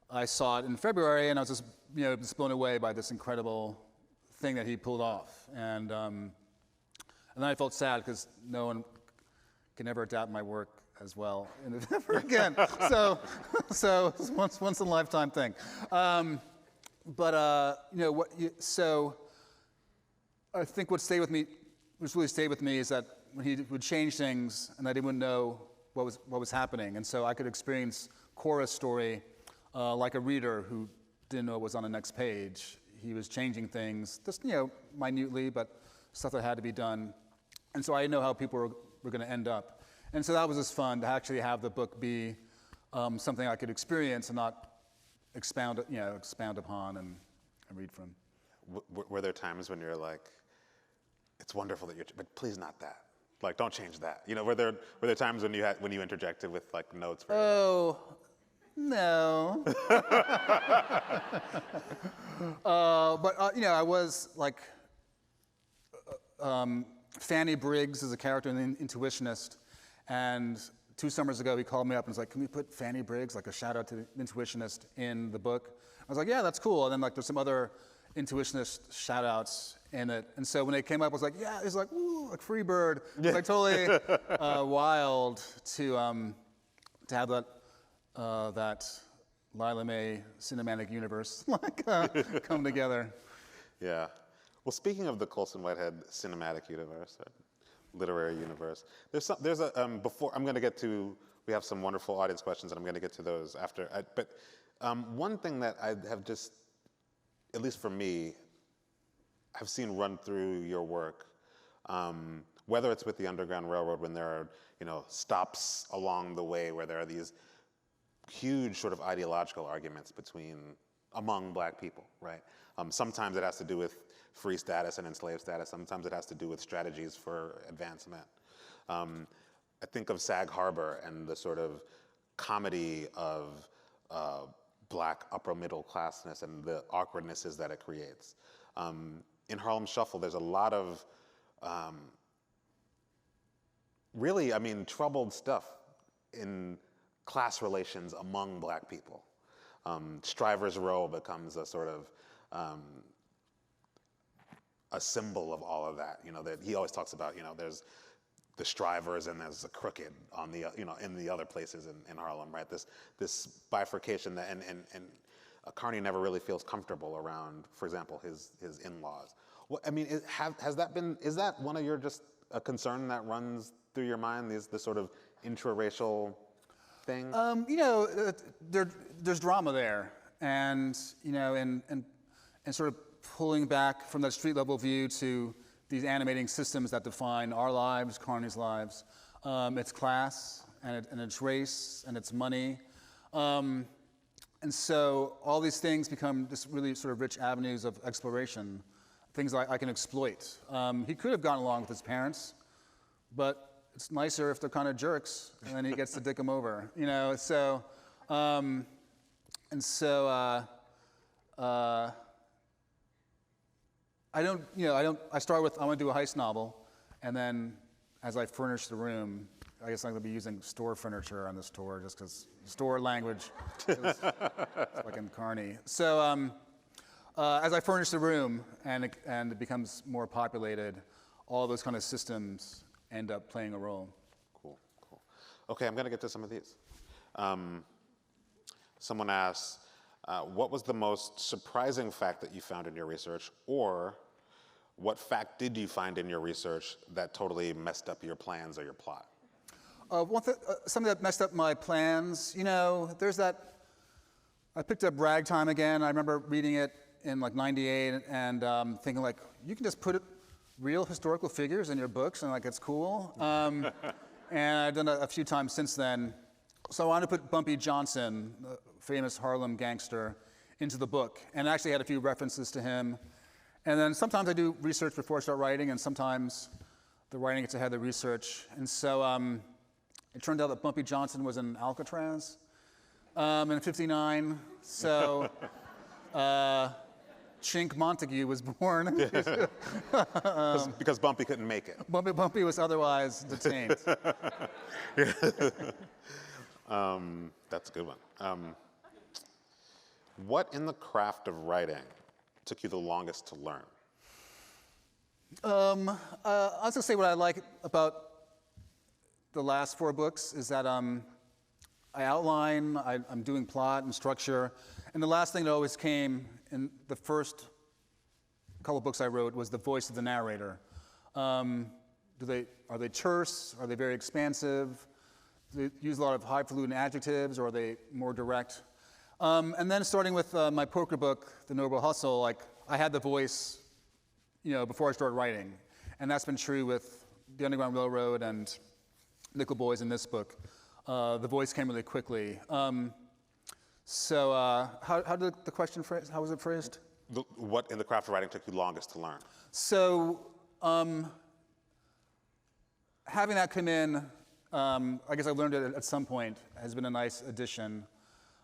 [SPEAKER 1] I saw it in February, and I was just, just blown away by this incredible thing that he pulled off. And then I felt sad because no one can ever adapt my work as well ever again. So it's once in a lifetime thing. So I think what really stayed with me is that when he would change things and I didn't know what was happening, and so I could experience Cora's story like a reader who didn't know what was on the next page. He was changing things, just minutely, but stuff that had to be done, and so I didn't know how people were going to end up. And so that was just fun to actually have the book be something I could experience and not expound upon and read from.
[SPEAKER 2] Were there times when you're like, it's wonderful that but please not that. Like, don't change that. Were there times when you interjected with like notes?
[SPEAKER 1] Oh, no. But I was like, Fanny Briggs is a character in The Intuitionist. And 2 summers ago, he called me up and was like, can we put Fanny Briggs, like a shout out to The Intuitionist, in the book? I was like, yeah, that's cool. And then there's some other Intuitionist shout outs in it. And so when it came up, I was like, yeah, it's like, ooh, like Free Bird. It's like totally wild to have that Lila May cinematic universe come together.
[SPEAKER 2] Yeah. Well, speaking of the Colson Whitehead cinematic universe, literary universe. Before I'm going to get to, we have some wonderful audience questions, and I'm going to get to those after. But one thing that I have just, at least for me, have seen run through your work, whether it's with the Underground Railroad, when there are stops along the way where there are these huge sort of ideological arguments among Black people, right? Sometimes it has to do with free status and enslaved status. Sometimes it has to do with strategies for advancement. I think of Sag Harbor and the sort of comedy of Black upper middle classness and the awkwardnesses that it creates. In Harlem Shuffle, there's a lot of really, troubled stuff in class relations among Black people. Strivers Row becomes a sort of a symbol of all of that. That he always talks about. There's the strivers and there's the crooked on the in the other places in Harlem, right? This bifurcation that and Carney never really feels comfortable around, for example, his in-laws. Well, is that one of your just a concern that runs through your mind? This sort of intraracial thing?
[SPEAKER 1] There's drama there, and sort of pulling back from that street level view to these animating systems that define our lives, Carney's lives. It's class, and it's race, and it's money. And so all these things become just really sort of rich avenues of exploration, things I can exploit. He could have gone along with his parents, but it's nicer if they're kind of jerks, and then he gets to dick them over, So, I start with, I want to do a heist novel, and then as I furnish the room, I guess I'm going to be using store furniture on this tour just because store language is fucking carny. So as I furnish the room and it becomes more populated, all those kind of systems end up playing a role.
[SPEAKER 2] Cool, cool. Okay, I'm going to get to some of these. Someone asks, what was the most surprising fact that you found in your research, or what fact did you find in your research that totally messed up your plans or your plot?
[SPEAKER 1] Something that messed up my plans, there's that, I picked up Ragtime again. I remember reading it in like 98 and thinking like, you can just put real historical figures in your books and like it's cool. And I've done it a few times since then. So I wanted to put Bumpy Johnson, the famous Harlem gangster, into the book. And I actually had a few references to him. And then sometimes I do research before I start writing, and sometimes the writing gets ahead of the research. And so it turned out that Bumpy Johnson was in Alcatraz in '59. So Chink Montague was born.
[SPEAKER 2] Because Bumpy couldn't make it.
[SPEAKER 1] Bumpy was otherwise detained.
[SPEAKER 2] That's a good one. What in the craft of writing took you the longest to learn?
[SPEAKER 1] I was going to say what I like about the last 4 books is that I outline, I'm doing plot and structure, and the last thing that always came in the first couple books I wrote was the voice of the narrator. Are they terse? Are they very expansive? Do they use a lot of highfalutin adjectives, or are they more direct? And then starting with my poker book, The Noble Hustle, like I had the voice, before I started writing, and that's been true with The Underground Railroad and Nickel Boys in this book. The voice came really quickly. So how did the question phrase? How was it phrased?
[SPEAKER 2] What in the craft of writing took you longest to learn?
[SPEAKER 1] So having that come in, I guess I learned it at some point, has been a nice addition.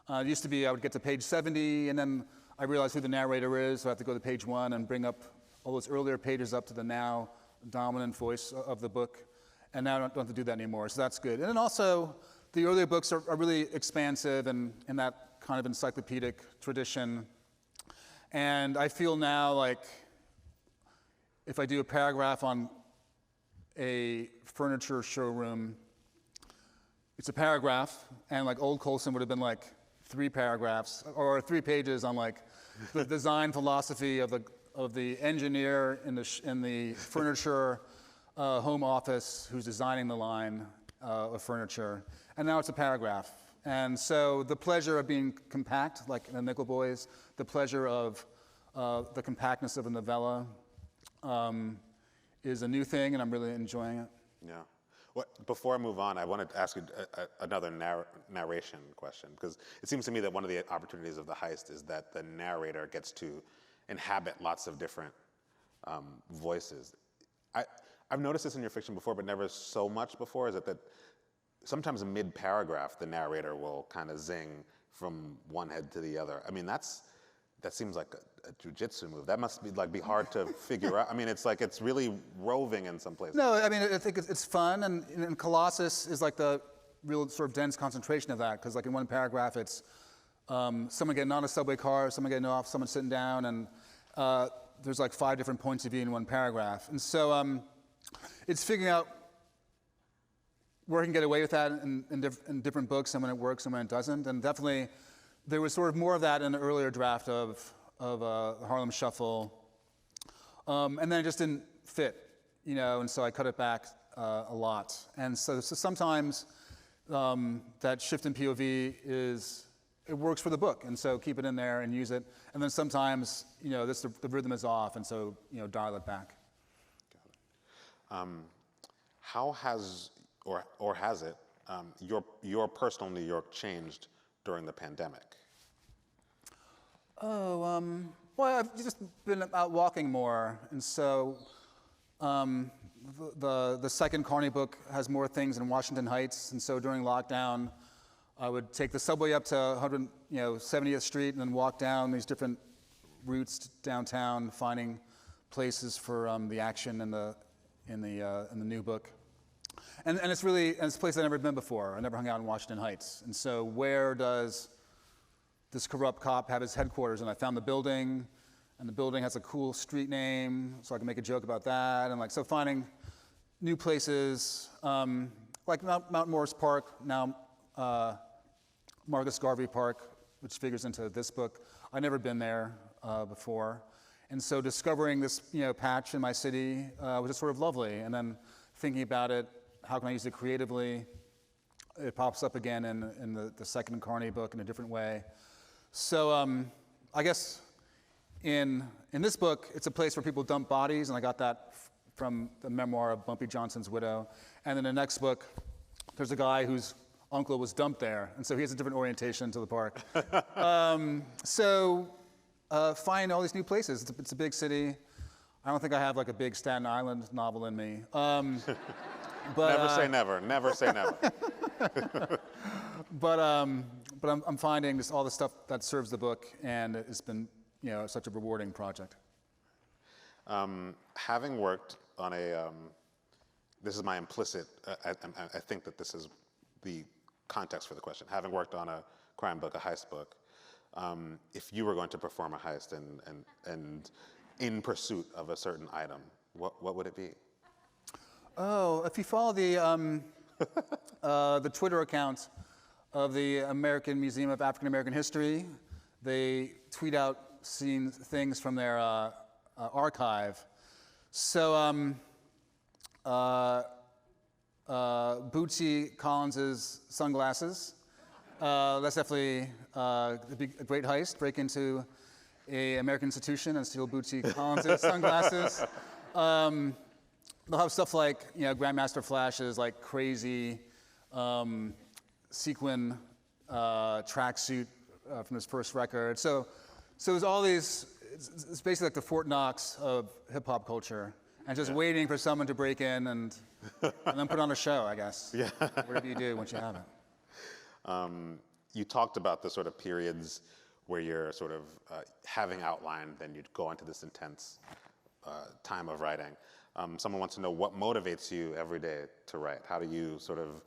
[SPEAKER 1] It used to be I would get to page 70, and then I realized who the narrator is, so I have to go to page 1 and bring up all those earlier pages up to the now dominant voice of the book. And now I don't have to do that anymore, so that's good. And then also, the earlier books are really expansive and in that kind of encyclopedic tradition. And I feel now like if I do a paragraph on a furniture showroom, it's a paragraph, and like old Colson would have been like 3 paragraphs, or 3 pages on like the design philosophy of the engineer in the furniture home office who's designing the line of furniture. And now it's a paragraph. And so the pleasure of being compact, like in the Nickel Boys, the pleasure of the compactness of a novella is a new thing, and I'm really enjoying it.
[SPEAKER 2] Yeah. Well, before I move on, I wanted to ask you another narration question, because it seems to me that one of the opportunities of the heist is that the narrator gets to inhabit lots of different voices. I've noticed this in your fiction before, but never so much before, is that sometimes mid-paragraph, the narrator will kind of zing from one head to the other. I mean, that seems like a jujitsu move. That must be hard to figure out. I mean, it's really roving in some places.
[SPEAKER 1] No, I mean, I think it's fun, and Colossus is like the real sort of dense concentration of that, because like in one paragraph, it's someone getting on a subway car, someone getting off, someone sitting down, and there's like 5 different points of view in one paragraph. And so it's figuring out where I can get away with that in different books, and when it works and when it doesn't. And definitely, there was sort of more of that in the earlier draft of Harlem Shuffle, and then it just didn't fit, and so I cut it back a lot. And so sometimes that shift in POV it works for the book, and so keep it in there and use it. And then sometimes, the rhythm is off, and so dial it back.
[SPEAKER 2] Got it. How has or has it your personal New York changed during the pandemic?
[SPEAKER 1] Well, I've just been out walking more, and so the second Carney book has more things in Washington Heights, and so during lockdown, I would take the subway up to 70th Street and then walk down these different routes downtown, finding places for the action in the new book. And it's a place I've never been before. I never hung out in Washington Heights. And so where does this corrupt cop have his headquarters? And I found the building, and the building has a cool street name, so I can make a joke about that. And so finding new places, like Mount Morris Park, now Marcus Garvey Park, which figures into this book. I'd never been there before. And so discovering this patch in my city was just sort of lovely. And then thinking about it, how can I use it creatively? It pops up again in the second Carney book in a different way. So I guess in this book, it's a place where people dump bodies, and I got that from the memoir of Bumpy Johnson's widow. And in the next book, there's a guy whose uncle was dumped there, and so he has a different orientation to the park. Find all these new places. It's a big city. I don't think I have like a big Staten Island novel in me. But,
[SPEAKER 2] never say never. Never say never.
[SPEAKER 1] But I'm finding all the stuff that serves the book, and it's been such a rewarding project.
[SPEAKER 2] Having worked on this is my implicit. I think that this is the context for the question. Having worked on a crime book, a heist book, if you were going to perform a heist and in pursuit of a certain item, what would it be?
[SPEAKER 1] Oh, if you follow the Twitter account of the American Museum of African American History, they tweet out things from their archive. So Bootsy Collins's sunglasses. That's definitely a great heist. Break into an American institution and steal Bootsy Collins's sunglasses. They'll have stuff like Grandmaster Flash's like crazy sequin tracksuit from his first record. So there's all these. It's basically like the Fort Knox of hip hop culture, and just waiting for someone to break in and then put on a show, I guess. Yeah. Whatever you do once you have it.
[SPEAKER 2] You talked about the sort of periods where you're sort of having outlined, then you'd go into this intense time of writing. Someone wants to know what motivates you every day to write. How do you sort of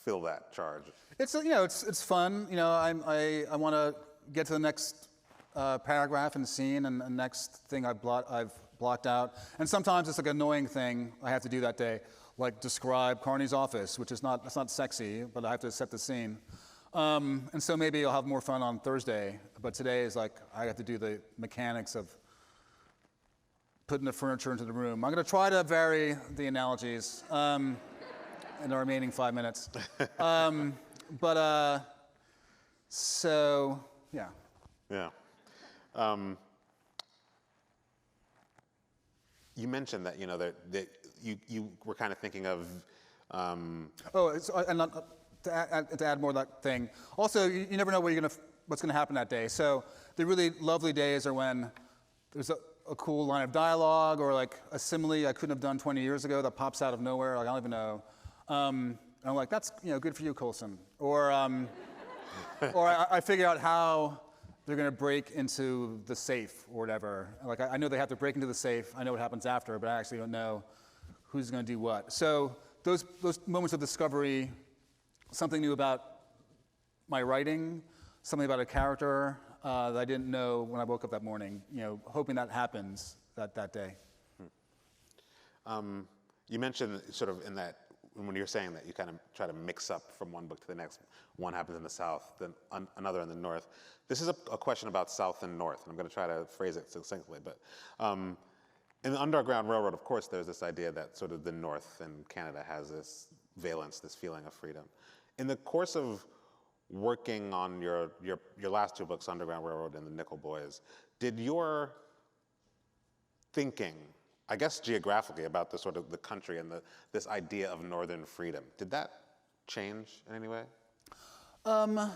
[SPEAKER 2] fill that charge? It's
[SPEAKER 1] it's fun. I want to get to the next paragraph and scene and the next thing I've blocked out. And sometimes it's like an annoying thing I have to do that day, like describe Carney's office, which is that's not sexy, but I have to set the scene. And so maybe I'll have more fun on Thursday, but today is like I have to do the mechanics of putting the furniture into the room. I'm going to try to vary the analogies in the remaining 5 minutes. So, yeah.
[SPEAKER 2] Yeah. You mentioned that that you were kind of thinking of.
[SPEAKER 1] To add more to that thing. Also, you never know what's gonna happen that day. So the really lovely days are when there's a cool line of dialogue or like a simile I couldn't have done 20 years ago that pops out of nowhere. Like I don't even know. And I'm like, that's good for you, Colson. Or I figure out how they're gonna break into the safe or whatever. Like I know they have to break into the safe. I know what happens after, but I actually don't know who's gonna do what. So those moments of discovery, something new about my writing, something about a character that I didn't know when I woke up that morning. Hoping that happens that day.
[SPEAKER 2] You mentioned sort of in that when you're saying that you kind of try to mix up from one book to the next. One happens in the South, then another in the North. This is a question about South and North, and I'm going to try to phrase it succinctly. But in the Underground Railroad, of course, there's this idea that sort of the North and Canada has this valence, this feeling of freedom. In the course of working on your last two books, Underground Railroad and The Nickel Boys, did your thinking, I guess geographically, about the sort of the country and this idea of northern freedom, did that change in any way?
[SPEAKER 1] It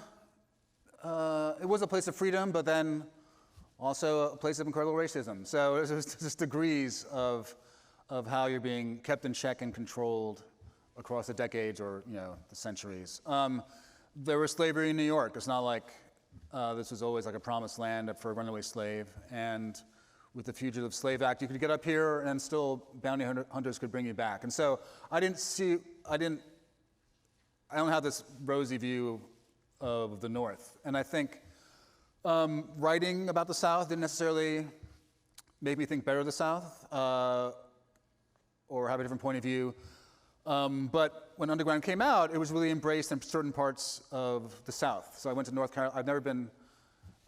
[SPEAKER 1] was a place of freedom, but then also a place of incredible racism. So it was just degrees of how you're being kept in check and controlled across the decades or the centuries. There was slavery in New York. It's not like this was always like a promised land for a runaway slave. And with the Fugitive Slave Act. You could get up here and still bounty hunters could bring you back. And so I don't have this rosy view of the North. And I think writing about the South didn't necessarily make me think better of the South or have a different point of view. But when Underground came out, it was really embraced in certain parts of the South. So I went to North Carolina. I've never been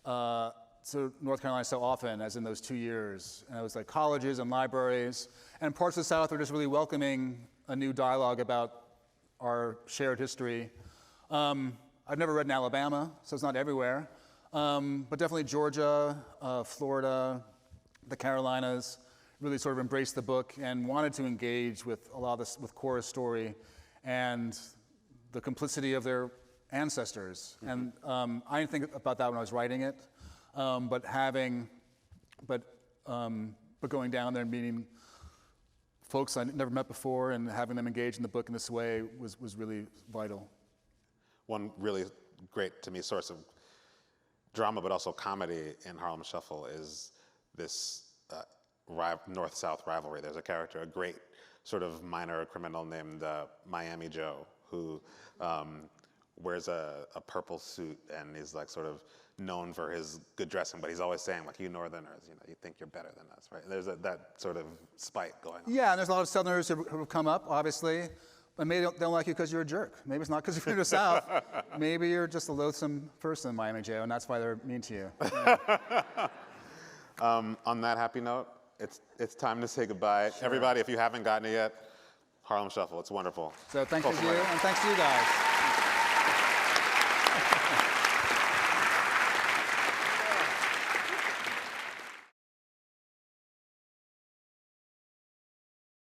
[SPEAKER 1] to North Carolina so often as in those 2 years. And it was like colleges and libraries. And parts of the South were just really welcoming a new dialogue about our shared history. I've never read in Alabama, so it's not everywhere. But definitely Georgia, Florida, the Carolinas really sort of embraced the book and wanted to engage with a lot of this, with Cora's story and the complicity of their ancestors. And I didn't think about that when I was writing it, but going down there and meeting folks I never met before and having them engage in the book in this way was really vital.
[SPEAKER 2] One really great, to me, source of drama, but also comedy in Harlem Shuffle is this North-South rivalry. There's a character, a great sort of minor criminal named Miami Joe, who wears a purple suit and is like sort of known for his good dressing, but he's always saying, like, you Northerners, you think you're better than us, right? There's that sort of spite going on.
[SPEAKER 1] Yeah, and there's a lot of Southerners who have come up, obviously, but maybe they don't like you because you're a jerk. Maybe it's not because you're from the South. Maybe you're just a loathsome person, Miami Joe, and that's why they're mean to you. Yeah.
[SPEAKER 2] On that happy note, it's time to say goodbye. Sure. Everybody, if you haven't gotten it yet, Harlem Shuffle, it's wonderful.
[SPEAKER 1] So thanks to you, and thanks to you guys.